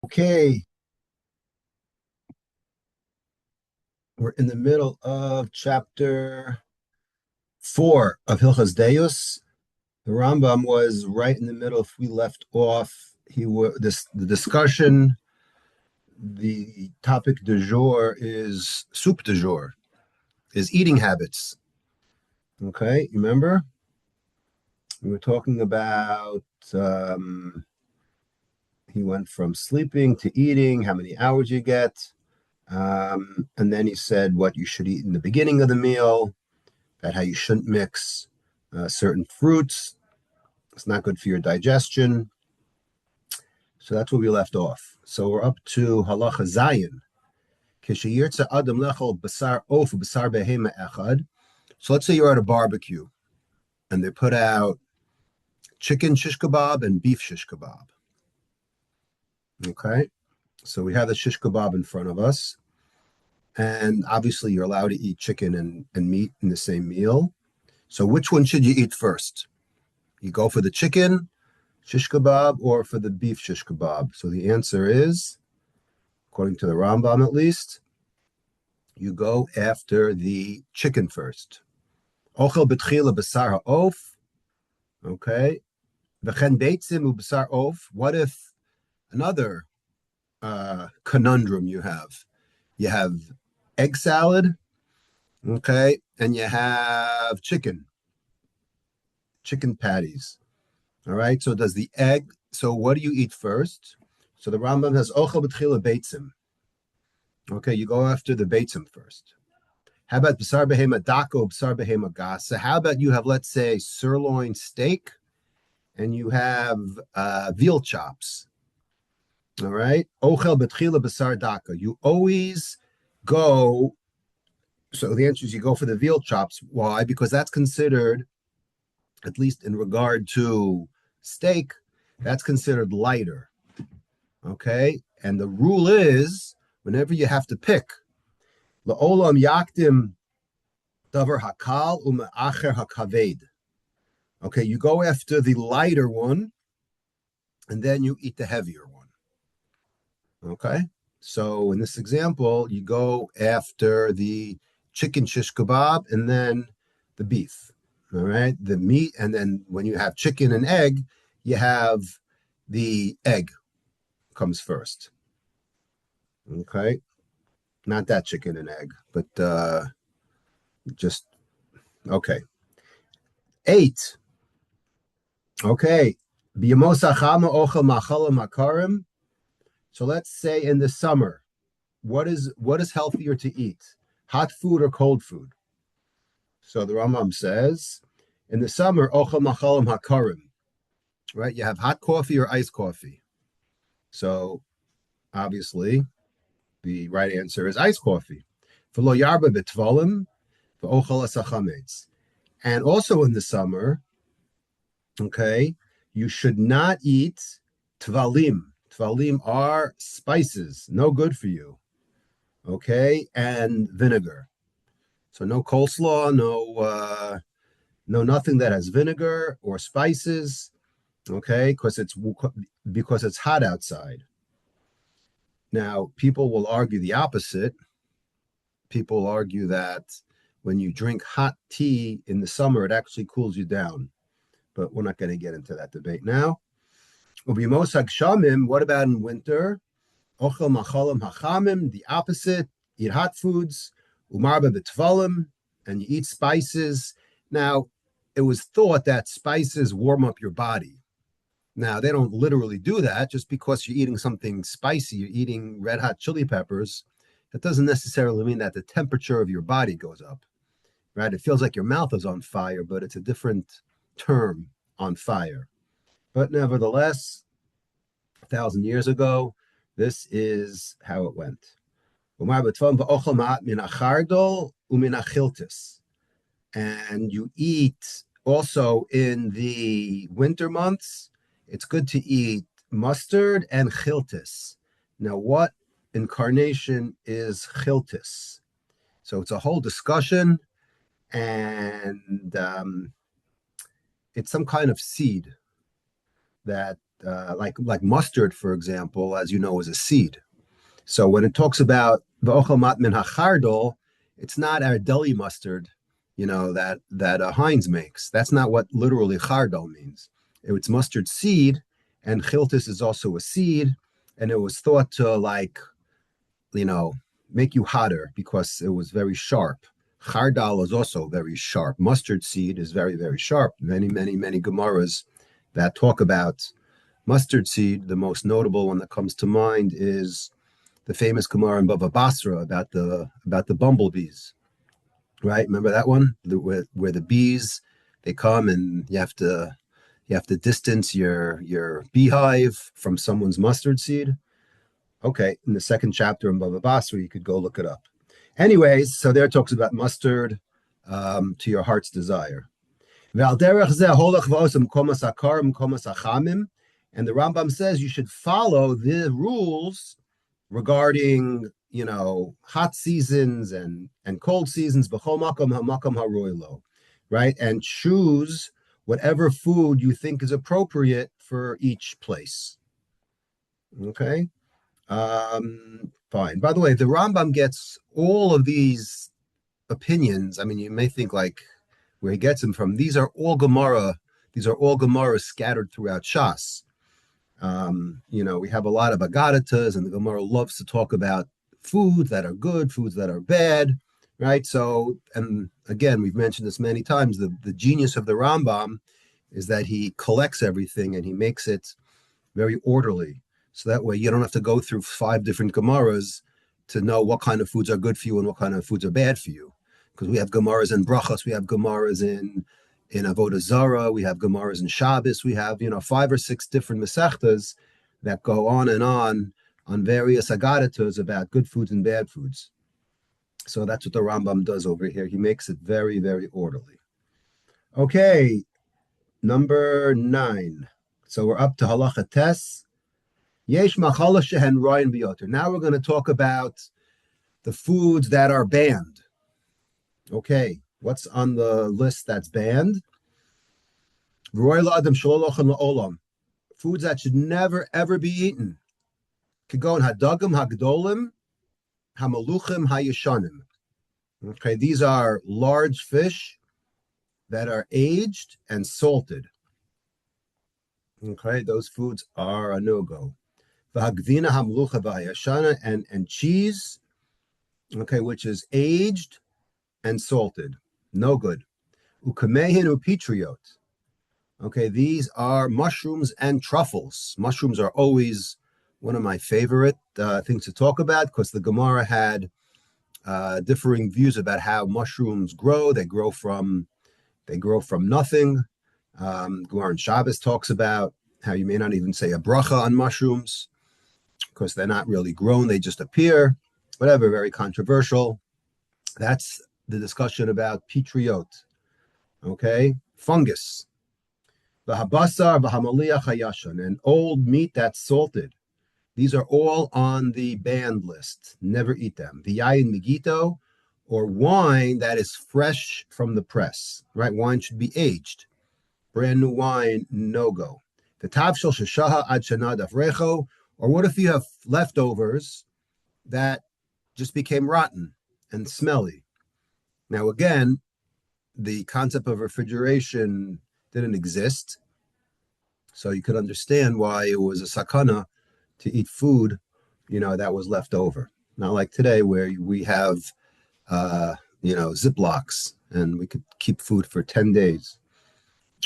Okay, we're in the middle of chapter 4 of Hilchos Deos. The Rambam was right in the middle. If we left off, the discussion. The topic du jour is soup du jour, is eating habits. Okay, you remember we were talking about. He went from sleeping to eating, how many hours you get, and then he said what you should eat in the beginning of the meal, that how you shouldn't mix certain fruits. It's not good for your digestion. So that's where we left off. So we're up to halacha zayin. Adam lechol basar of basar behema echad. So let's say you're at a barbecue and they put out chicken shish kebab and beef shish kebab. Okay, so we have the shish kebab in front of us, and obviously you're allowed to eat chicken and meat in the same meal. So which one should you eat first? You go for the chicken shish kebab or for the beef shish kebab? So the answer is, according to the Rambam at least, you go after the chicken first. Ochel betchila basar ha'of. Okay. V'chen beitzim u'basar of. What if another conundrum you have? You have egg salad, okay, and you have chicken patties. All right. So does the egg? So what do you eat first? So the Rambam has ochel betchila beitzim. Okay, you go after the beitzim first. How about b'sar behema dako, b'sar behema gas? So how about you have, let's say, sirloin steak, and you have veal chops. All right, ochel betchila b'sar daka. You always go. So the answer is you go for the veal chops. Why? Because that's considered, at least in regard to steak, that's considered lighter. Okay, and the rule is whenever you have to pick, la'olam yakdim davar hakal u'me'acher hakaved. Okay, you go after the lighter one, and then you eat the heavier one. Okay, so in this example, you go after the chicken shish kebab and then the beef. All right, the meat, and then when you have chicken and egg, you have the egg comes first. Okay, not that chicken and egg, but just okay. 8. Okay. So let's say in the summer, what is healthier to eat? Hot food or cold food? So the Rambam says, in the summer, ochel machalim hakarim, right? You have hot coffee or iced coffee. So obviously, the right answer is iced coffee. V'lo yarba b'tvalim v'ochel asachametz. And also in the summer, okay, you should not eat tvalim. Tvalim are spices, no good for you. Okay, and vinegar. So no coleslaw, no nothing that has vinegar or spices. Okay, because it's hot outside. Now, people will argue the opposite. People argue that when you drink hot tea in the summer, it actually cools you down. But we're not going to get into that debate now. What about in winter? Ochel machalim hachamim, the opposite. Eat hot foods. Umarba betvalim, and you eat spices. Now, it was thought that spices warm up your body. Now, they don't literally do that. Just because you're eating something spicy, you're eating red hot chili peppers, that doesn't necessarily mean that the temperature of your body goes up, right? It feels like your mouth is on fire, but it's a different term, on fire. But nevertheless, 1,000 years ago, this is how it went. And you eat also in the winter months, it's good to eat mustard and chiltis. Now, what incarnation is chiltis? So it's a whole discussion, and it's some kind of seed that like mustard, for example, as you know, is a seed. So when it talks about v'ochel mat min hachardol, it's not our deli mustard, that Heinz makes. That's not what literally chardol means. It's mustard seed, and chiltis is also a seed, and it was thought to you know, make you hotter because it was very sharp. Chardal is also very sharp. Mustard seed is very, very sharp. Many, many, many Gemaras that talk about mustard seed. The most notable one that comes to mind is the famous Gemara in Bava Basra about the bumblebees. Right? Remember that one? Where the bees they come and you have to distance your beehive from someone's mustard seed. Okay, in the second chapter in Bava Basra, you could go look it up. Anyways, so there it talks about mustard to your heart's desire. And the Rambam says you should follow the rules regarding, hot seasons and cold seasons, right? And choose whatever food you think is appropriate for each place. Okay? Fine. By the way, the Rambam gets all of these opinions. I mean, you may think like where he gets them from. These are all Gemara. These are all Gemaras scattered throughout Shas. We have a lot of Agadatas, and the Gemara loves to talk about foods that are good, foods that are bad, right? So, and again, we've mentioned this many times. The genius of the Rambam is that he collects everything and he makes it very orderly. So that way you don't have to go through 5 different Gemaras to know what kind of foods are good for you and what kind of foods are bad for you. Because we have Gemaras in Brachas, we have Gemaras in Avodah Zarah, we have Gemaras in Shabbos, we have, 5 or 6 different Masechtas that go on various Agadatas about good foods and bad foods. So that's what the Rambam does over here. He makes it very, very orderly. Okay, number 9. So we're up to Halacha Tes. Yesh machala shehen royin biyoter. Now we're going to talk about the foods that are banned. Okay, what's on the list that's banned? Foods that should never ever be eaten. Kigon hadagim hagdolim hamaluchim hayeshanim. Okay, these are large fish that are aged and salted. Okay, those foods are a no-go. V'hagvina hamlucha v'hayashana, and cheese, okay, which is aged and salted, no good. Ukamehin upitriot, okay, these are mushrooms and truffles. Mushrooms are always one of my favorite things to talk about because the Gemara had differing views about how mushrooms grow. They grow from nothing. Gemara in Shabbos talks about how you may not even say a bracha on mushrooms because they're not really grown, they just appear. Whatever, very controversial. That's the discussion about pitriot. Okay, fungus. V'habasar v'hamaliach hayashan, and old meat that's salted. These are all on the banned list. Never eat them. V'yayin migito, or wine that is fresh from the press. Right, wine should be aged. Brand new wine, no go. The tavshel sheshaha ad shana davrecho, or what if you have leftovers that just became rotten and smelly? Now, again, the concept of refrigeration didn't exist, so you could understand why it was a sakana to eat food, that was left over. Not like today where we have, Ziplocs, and we could keep food for 10 days,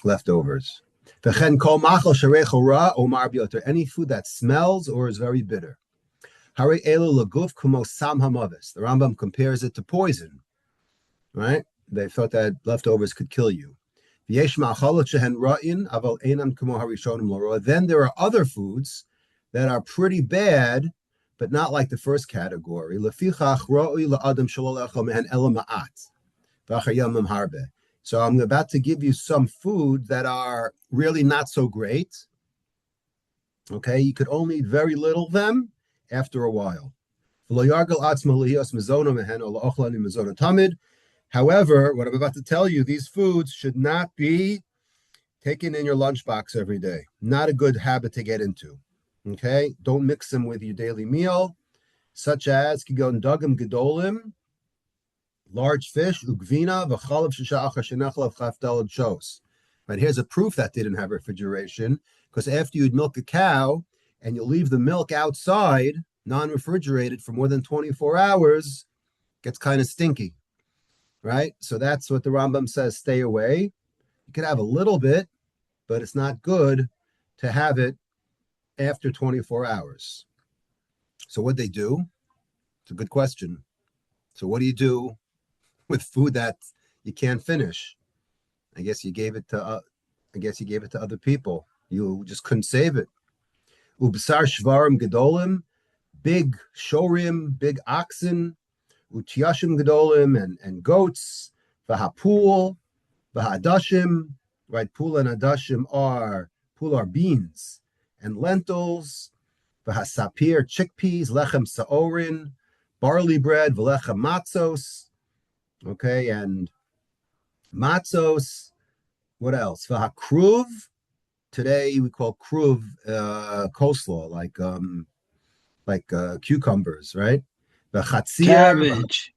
leftovers. Any food that smells or is very bitter. The Rambam compares it to poison, right? They thought that leftovers could kill you. Then there are other foods that are pretty bad, but not like the first category. So I'm about to give you some food that are really not so great. Okay, you could only eat very little of them after a while. However, what I'm about to tell you, these foods should not be Taking in your lunchbox every day. Not a good habit to get into. Okay? Don't mix them with your daily meal, such as kigon dagim gedolim, large fish, ugvina, v'chalav shisha achar shenechalav chafdalad shos. Right, here's a proof that didn't have refrigeration, because after you'd milk a cow and you leave the milk outside, non-refrigerated for more than 24 hours, gets kind of stinky, right? So that's what the Rambam says, stay away. You can have a little bit, but it's not good to have it after 24 hours. So what they do? It's a good question. So what do you do with food that you can't finish? I guess you gave it to other people. You just couldn't save it. Ubsar shvarim gedolim, big shorim, big oxen, utiashim gedolim, and goats, v'hapul, v'hadashim, right? Pul and adashim are beans and lentils, v'hasapir, chickpeas, lechem saorin, barley bread, v'lechem matzos, okay, and matzos. What else? V'hakruv. Today we call kruv coleslaw, like cucumbers, right? V'chatzir, Cabbage.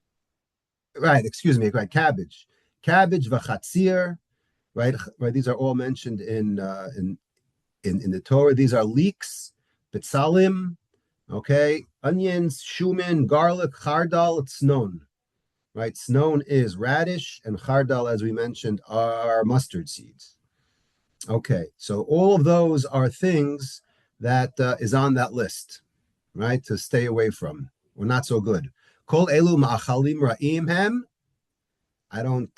right? Excuse me, right? Cabbage, v'chatzir, right? Right. These are all mentioned in the Torah. These are leeks, bitzalim, okay, onions, shumin, garlic, chardal, tznon. Right, tznon is radish, and chardal, as we mentioned, are mustard seeds. Okay, so all of those are things that is on that list, right, to stay away from, or not so good. Kol elu ma'achalim ra'im hem. I don't,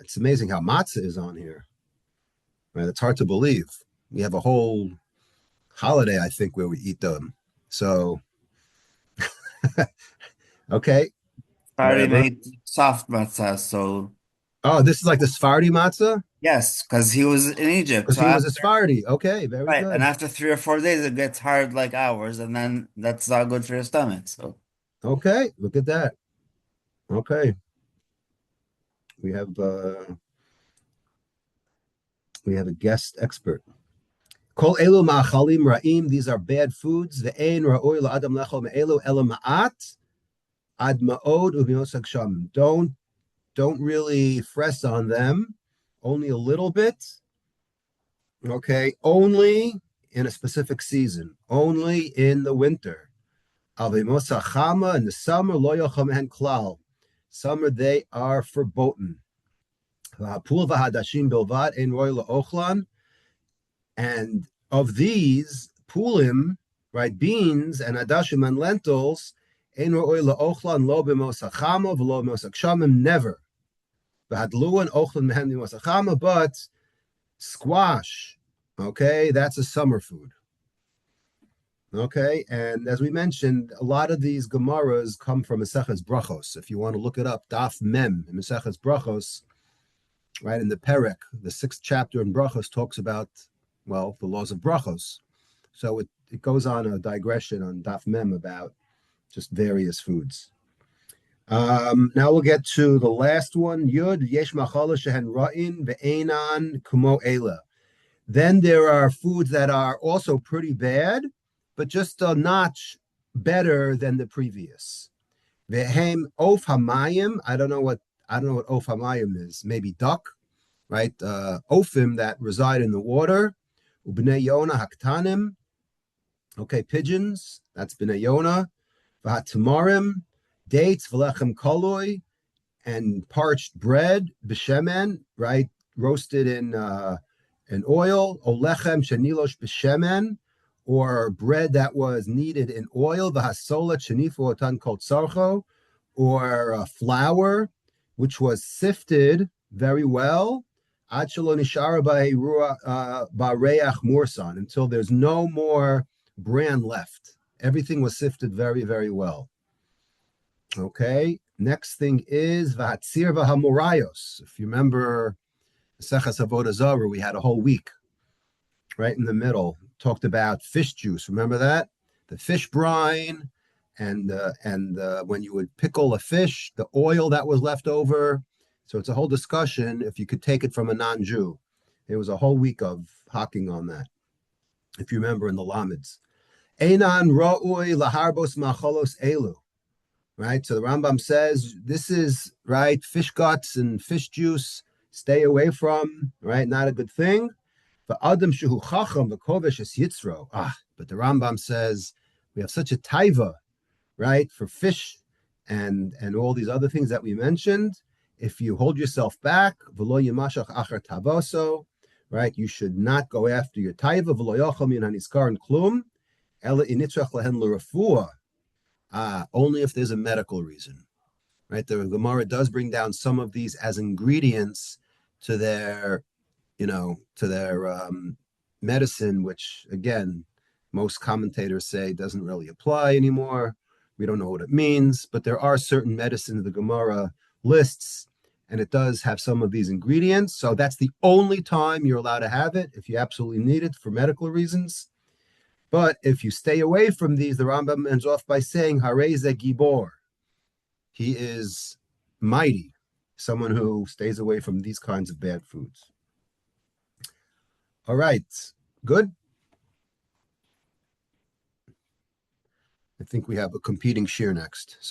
it's amazing how matzah is on here. Right, it's hard to believe. We have a whole holiday, I think, where we eat them. So, okay, Already whatever. made soft matzah, so Oh, this is like the Sephardi matzah? yes, because he was in Egypt. Because So he was a after Sephardi. Okay, very right, and good. after 3 or 4 days, it gets hard like ours, and then that's not good for your stomach. So Okay, look at that. Okay, we have a guest expert. Kol elu ma'achalim ra'im. These are bad foods. Ve'ein ra'oi la'adam lechol me'elu ela ma'at ad ma'od u'b'nosag sham. Don't really press on them. Only a little bit. Okay, only in a specific season. Only in the winter. Avimosa chama in the summer lo yocham hen klal. Summer they are verboten. V'hapul v'hadashim bilvad ein roy la'ochlan. And of these, pulim, right, beans and adashim and lentils, ein ro'oy la'ochlan lo b'mosachama v'lo b'mosachshamim, never. V'hadluan ochlan mehen b'mosachama, but squash, okay, that's a summer food. Okay, and as we mentioned, a lot of these Gemaras come from Maseches Brachos. If you want to look it up, Daf Mem in Maseches Brachos, right, in the Perek, the 6th chapter in Brachos talks about, well, the laws of Brachos. So it goes on a digression on Daf Mem about just various foods. Now we'll get to the last one, Yud, Yesh Machala Shehen Ra'in Ve'enan Kumo Ela. Then there are foods that are also pretty bad, but just a notch better than the previous. Vehem Of Hamayim. I don't know what Of Hamayim is. Maybe duck, right? Ofim that reside in the water. Ubnei Yona Haktanim. Okay, pigeons. That's Bnei Yona. Vahatamarim, dates, Velechem Koloi, and parched bread, B'shemen, right? Roasted in oil. Olechem Shenilosh B'shemen, or bread that was kneaded in oil, v'hasola shenifu otan kol tzarcho, or flour, which was sifted very well, ad shelo nishara ba'reach mursan, until there's no more bran left. Everything was sifted very, very well. Okay, next thing is v'hatzir v'hamorayos. If you remember Seches Avodah Zarah, we had a whole week right in the middle, talked about fish juice. Remember that? The fish brine, and when you would pickle a fish, the oil that was left over. So it's a whole discussion if you could take it from a non-Jew. It was a whole week of hocking on that. If you remember in the Lamids. Einan ra'ui laharbos macholos elu. Right? So the Rambam says this is right, fish guts and fish juice, stay away from, right? Not a good thing. But Adam shehu chacham v'kovesh es yitzro. But the Rambam says we have such a taiva, right, for fish and all these other things that we mentioned. If you hold yourself back, v'lo yimashach achar tavoso, right, you should not go after your taiva, v'lo yochel min haniskar and klum, ela initzrach lehen l'refuah. Only if there's a medical reason, right? The Gemara does bring down some of these as ingredients to their, medicine, which again, most commentators say doesn't really apply anymore. We don't know what it means, but there are certain medicines the Gemara lists, and it does have some of these ingredients. So that's the only time you're allowed to have it if you absolutely need it for medical reasons. But if you stay away from these, the Rambam ends off by saying, Hareze Gibor. He is mighty, someone who stays away from these kinds of bad foods. All right, good. I think we have a competing shear next.